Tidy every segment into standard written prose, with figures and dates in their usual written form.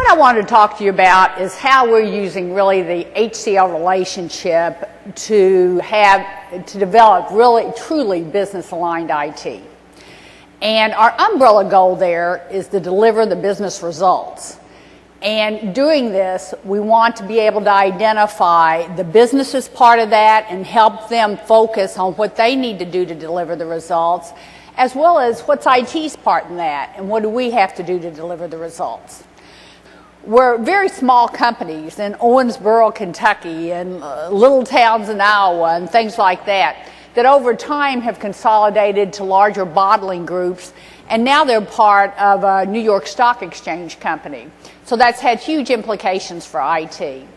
What I wanted to talk to you about is how we're using really the HCL relationship to develop really truly business aligned IT. And our umbrella goal there is to deliver the business results. And doing this, we want to be able to identify the business as part of that and help them focus on what they need to do to deliver the results, as well as what's IT's part in that and what do we have to do to deliver the results. We're very small companies in Owensboro, Kentucky, and little towns in Iowa and things like that, that over time have consolidated to larger bottling groups, and now they're part of a New York Stock Exchange company. So that's had huge implications for IT.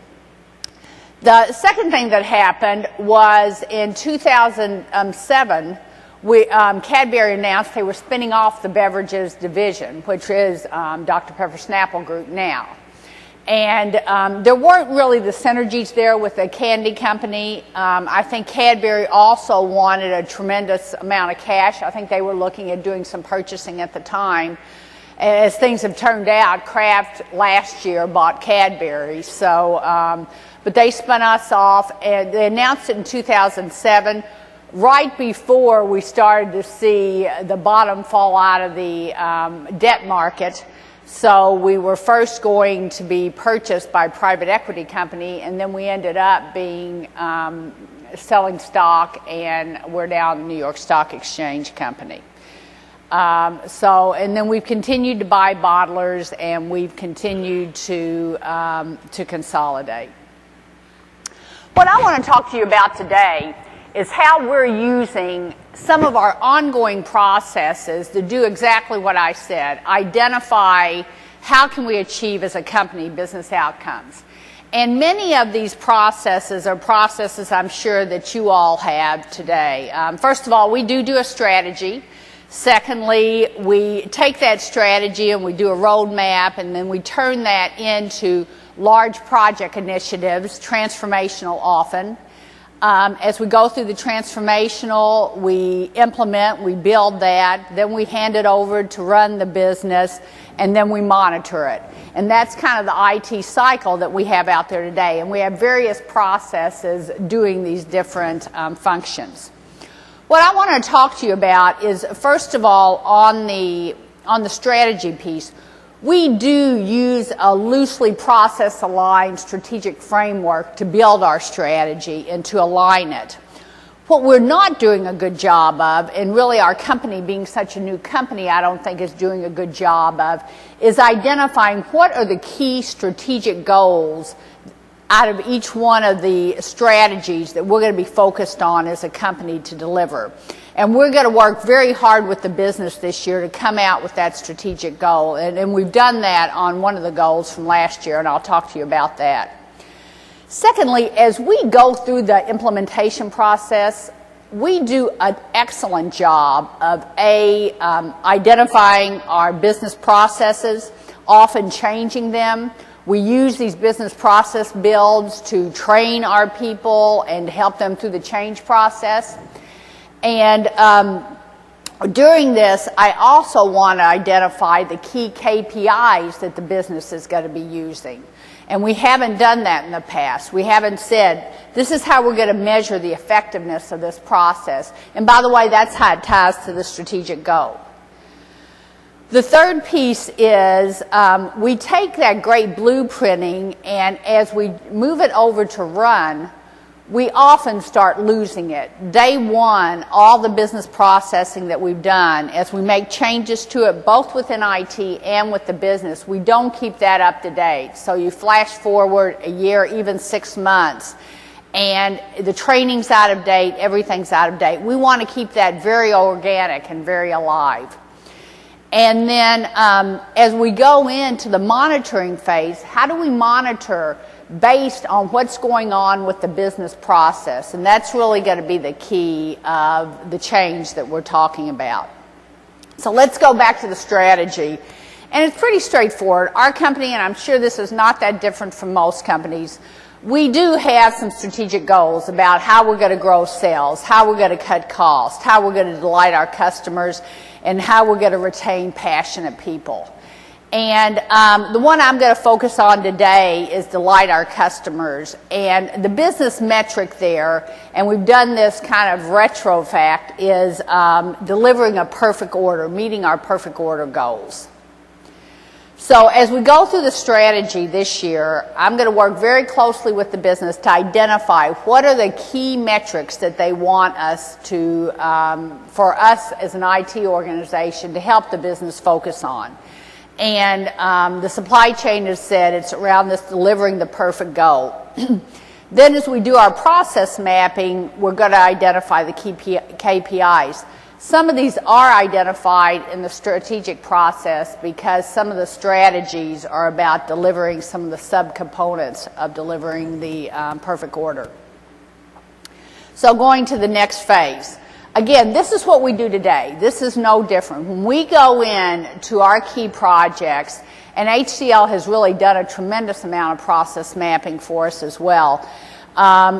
The second thing that happened was in 2007, Cadbury announced they were spinning off the beverages division, which is Dr. Pepper Snapple Group now. And there weren't really the synergies there with the candy company. I think Cadbury also wanted a tremendous amount of cash. I think they were looking at doing some purchasing at the time. As things have turned out, Kraft last year bought Cadbury. So, but they spun us off, and they announced it in 2007. Right before we started to see the bottom fall out of the debt market. So we were first going to be purchased by a private equity company, and then we ended up being selling stock, and we're now the New York Stock Exchange company. And then we've continued to buy bottlers, and we've continued to consolidate. What I want to talk to you about today is how we're using some of our ongoing processes to do exactly what I said, identify how can we achieve as a company business outcomes. And many of these processes are processes I'm sure that you all have today. First of all, we do a strategy. Secondly, we take that strategy and we do a roadmap, and then we turn that into large project initiatives, transformational often. As we go through the transformational, we implement, we build that, then we hand it over to run the business, and then we monitor it. And that's kind of the IT cycle that we have out there today. And we have various processes doing these different functions. What I want to talk to you about is, first of all, on the strategy piece, we do use a loosely process-aligned strategic framework to build our strategy and to align it. What we're not doing a good job of, and really our company being such a new company I don't think is doing a good job of, is identifying what are the key strategic goals out of each one of the strategies that we're going to be focused on as a company to deliver. And we're going to work very hard with the business this year to come out with that strategic goal. And we've done that on one of the goals from last year, and I'll talk to you about that. Secondly, as we go through the implementation process, we do an excellent job of identifying our business processes, often changing them. We use these business process builds to train our people and help them through the change process. And during this, I also want to identify the key KPIs that the business is going to be using. And we haven't done that in the past. We haven't said, this is how we're going to measure the effectiveness of this process. And by the way, that's how it ties to the strategic goal. The third piece is we take that great blueprinting, and as we move it over to run, we often start losing it. Day one, all the business processing that we've done, as we make changes to it, both within IT and with the business, we don't keep that up to date. So you flash forward a year, even 6 months, and the training's out of date, everything's out of date. We want to keep that very organic and very alive. And then as we go into the monitoring phase, how do we monitor based on what's going on with the business process? And that's really going to be the key of the change that we're talking about. So let's go back to the strategy. And it's pretty straightforward. Our company, and I'm sure this is not that different from most companies, we do have some strategic goals about how we're going to grow sales, how we're going to cut costs, how we're going to delight our customers, and how we're going to retain passionate people. And the one I'm going to focus on today is delight our customers. And the business metric there, and we've done this kind of retro fact, is delivering a perfect order, meeting our perfect order goals. So as we go through the strategy this year, I'm going to work very closely with the business to identify what are the key metrics that they want us to, for us as an IT organization, to help the business focus on. And the supply chain has said it's around this delivering the perfect goal. Then as we do our process mapping, we're going to identify the key KPIs. Some of these are identified in the strategic process because some of the strategies are about delivering some of the subcomponents of delivering the perfect order. So going to the next phase. Again, this is what we do today. This is no different. When we go in to our key projects, and HCL has really done a tremendous amount of process mapping for us as well,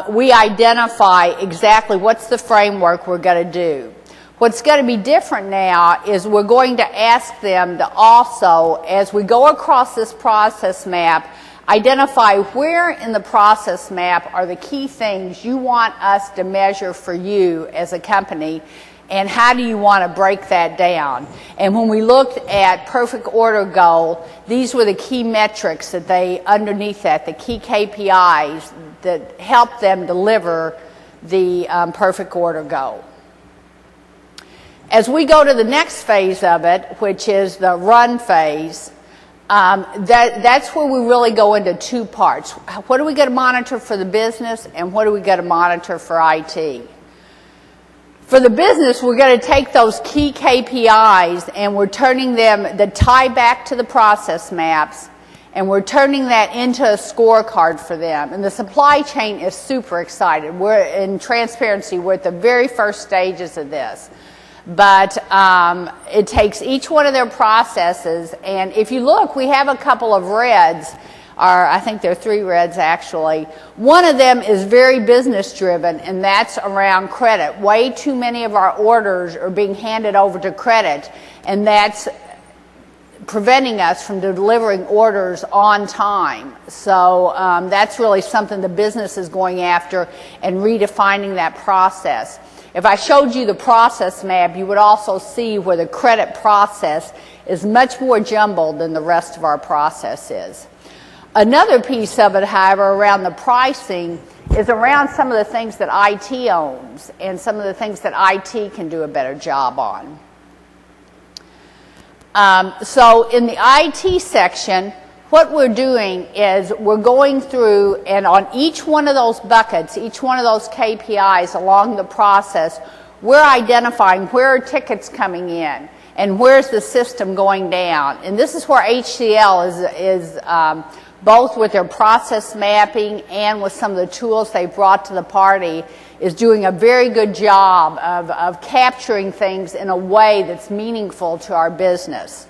we identify exactly what's the framework we're going to do. What's going to be different now is we're going to ask them to also, as we go across this process map, identify where in the process map are the key things you want us to measure for you as a company, and how do you want to break that down. And when we looked at perfect order goal, these were the key metrics that they, underneath that, the key KPIs that help them deliver the perfect order goal. As we go to the next phase of it, which is the run phase, that's where we really go into two parts. What do we got to monitor for the business, and what do we got to monitor for IT? For the business, we're going to take those key KPIs and we're turning them, that tie back to the process maps, and we're turning that into a scorecard for them. And the supply chain is super excited. We're in transparency, we're at the very first stages of this. But it takes each one of their processes, and if you look, we have a couple of reds, or I think there are 3 reds actually. One of them is very business driven, and that's around credit. Way too many of our orders are being handed over to credit, and that's preventing us from delivering orders on time. So that's really something the business is going after and redefining that process. If I showed you the process map, you would also see where the credit process is much more jumbled than the rest of our process is. Another piece of it, however, around the pricing is around some of the things that IT owns and some of the things that IT can do a better job on. So in the IT section, what we're doing is we're going through, and on each one of those buckets, each one of those KPIs along the process, we're identifying where are tickets coming in and where's the system going down. And this is where HCL is both with their process mapping and with some of the tools they brought to the party, is doing a very good job of capturing things in a way that's meaningful to our business.